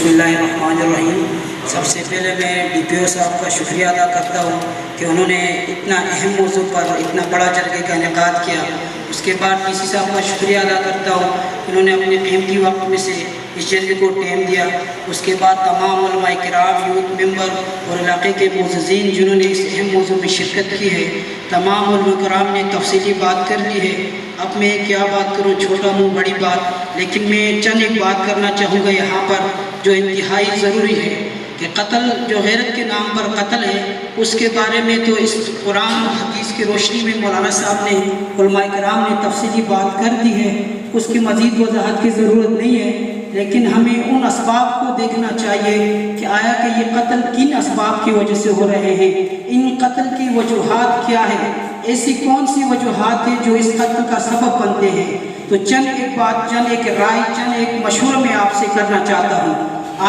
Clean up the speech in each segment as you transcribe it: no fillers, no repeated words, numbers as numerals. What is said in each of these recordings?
بسم اللہ الرحمن الرحیم۔ سب سے پہلے میں ڈی پی او صاحب کا شکریہ ادا کرتا ہوں کہ انہوں نے اتنا اہم موضوع پر اتنا بڑا جرگے کا انعقاد کیا۔ اس کے بعد ڈی سی صاحب کا شکریہ ادا کرتا ہوں، انہوں نے اپنے قیمتی وقت میں سے اس جرگے کو ٹائم دیا۔ اس کے بعد تمام علماء کرام، یوتھ ممبر اور علاقے کے معززین جنہوں نے اس اہم موضوع میں شرکت کی ہے، تمام علماء کرام نے تفصیلی بات کر لی ہے۔ اب میں کیا بات کروں، چھوٹا منہ بڑی بات، لیکن میں چند ایک بات کرنا چاہوں گا یہاں پر جو انتہائی ضروری ہے کہ قتل جو غیرت کے نام پر قتل ہے، اس کے بارے میں تو اس قرآن و حدیث کی روشنی میں مولانا صاحب نے، علماء کرام نے تفصیلی بات کر دی ہے، اس کی مزید وضاحت کی ضرورت نہیں ہے۔ لیکن ہمیں ان اسباب کو دیکھنا چاہیے کہ آیا کہ یہ قتل کن اسباب کی وجہ سے ہو رہے ہیں، ان قتل کی وجوہات کیا ہے، ایسی کون سی وجوہات ہیں جو اس قتل کا سبب بنتے ہیں۔ تو چند ایک بات، چند ایک رائے، چند ایک مشورہ میں آپ سے کرنا چاہتا ہوں۔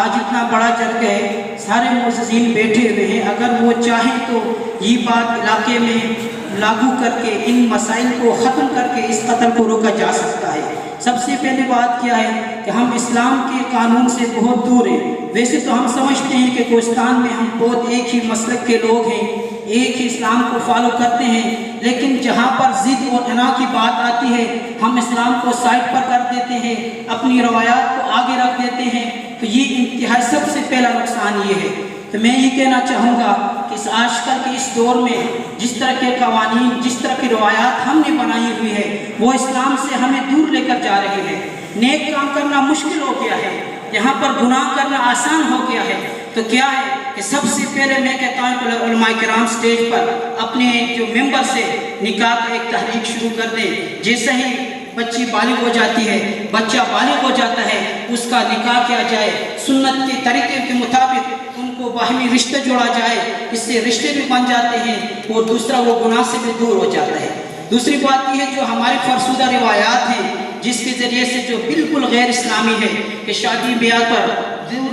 آج اتنا بڑا جرگہ ہے، سارے معززین بیٹھے ہوئے ہیں، اگر وہ چاہیں تو یہ بات علاقے میں لاگو کر کے ان مسائل کو ختم کر کے اس قتل کو روکا جا سکتا ہے۔ سب سے پہلی بات کیا ہے کہ ہم اسلام کے قانون سے بہت دور ہیں۔ ویسے تو ہم سمجھتے ہیں کہ کوہستان میں ہم بہت ایک ہی مسلک کے لوگ ہیں، ایک ہی اسلام کو فالو کرتے ہیں، لیکن جہاں پر ضد اور انا کی بات آتی ہے ہم اسلام کو سائڈ پر کر دیتے ہیں، اپنی روایات کو آگے رکھ دیتے ہیں۔ تو یہ انتہائی سب سے پہلا نقصان یہ ہے۔ تو میں یہ کہنا چاہوں گا کہ آج کل کے اس دور میں جس طرح کے قوانین، جس طرح کی روایات ہم نے بنائی ہوئی ہے، وہ اسلام سے ہمیں دور لے کر جا رہے ہیں۔ نیک کام کرنا مشکل ہو گیا ہے، یہاں پر گناہ کرنا آسان ہو گیا ہے۔ تو کیا ہے کہ سب سے پہلے میں کہتا ہوں کہ علماء کرام سٹیج پر اپنے جو ممبر سے نکاح کا ایک تحریک شروع کر دیں۔ جیسے ہی بچی بالغ ہو جاتی ہے، بچہ بالغ ہو جاتا ہے، اس کا نکاح کیا جائے، سنت کے طریقے کے مطابق ان کو باہمی رشتہ جوڑا جائے، اس سے رشتے بھی بن جاتے ہیں اور دوسرا وہ گناہ سے بھی دور ہو جاتا ہے۔ دوسری بات یہ ہے جو ہمارے فرسودہ روایات ہیں جس کے ذریعے سے جو بالکل غیر اسلامی ہے کہ شادی بیاہ پر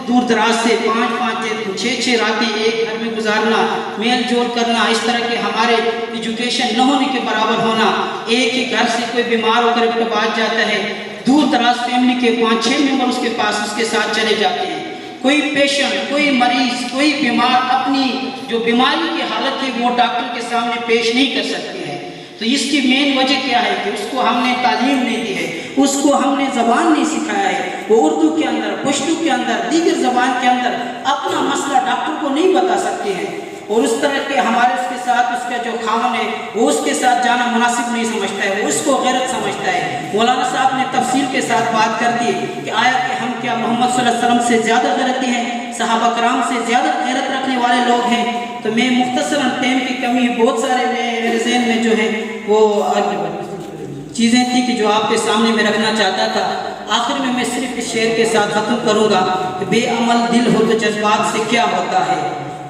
دور دراز سے 5-6 راتیں ایک گھر میں گزارنا، میل جول کرنا، اس طرح کے ہمارے ایجوکیشن نہ ہونے کے برابر ہونا، ایک ہی گھر سے کوئی بیمار ہو کر ابتباط جاتا ہے، دور دراز فیملی کے 5-6 ممبر اس کے پاس اس کے ساتھ چلے جاتے ہیں۔ کوئی پیشنٹ، کوئی مریض، کوئی بیمار اپنی جو بیماری کی حالت ہے وہ ڈاکٹر کے سامنے پیش نہیں کر سکتے ہیں۔ تو اس کی مین وجہ کیا ہے کہ اس کو ہم نے تعلیم نہیں دی ہے، اس کو ہم نے زبان نہیں سکھایا ہے۔ وہ اردو کے اندر، پشتو کے اندر، دیگر زبان کے اندر اپنا مسئلہ ڈاکٹر کو نہیں بتا سکتے ہیں، اور اس طرح کے ہمارے اس کے ساتھ اس کا جو خاوند ہے وہ اس کے ساتھ جانا مناسب نہیں سمجھتا ہے، وہ اس کو غیرت سمجھتا ہے۔ مولانا صاحب نے تفصیل کے ساتھ بات کر دی کہ آیا کہ ہم کیا محمد صلی اللہ علیہ وسلم سے زیادہ غیرتی ہیں، صحابہ کرام سے زیادہ غیرت رکھنے والے لوگ ہیں۔ تو میں مختصراً ٹائم کی کمی، بہت سارے میرے ذہن میں جو ہے وہ چیزیں تھیں کہ جو آپ کے سامنے میں رکھنا چاہتا تھا۔ آخر میں صرف اس شعر کے ساتھ ختم کروں گا کہ بے عمل دل ہو تو جذبات سے کیا ہوتا ہے،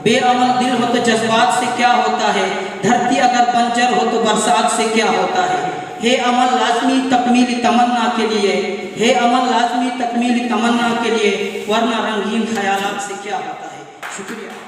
بے عمل دل ہو تو جذبات سے کیا ہوتا ہے، دھرتی اگر بنجر ہو تو برسات سے کیا ہوتا ہے عمل لازمی تکمیل تمنا کے لیے، ہے عمل لازمی تکمیل تمنا کے لیے، ورنہ رنگین خیالات سے کیا ہوتا ہے۔ شکریہ۔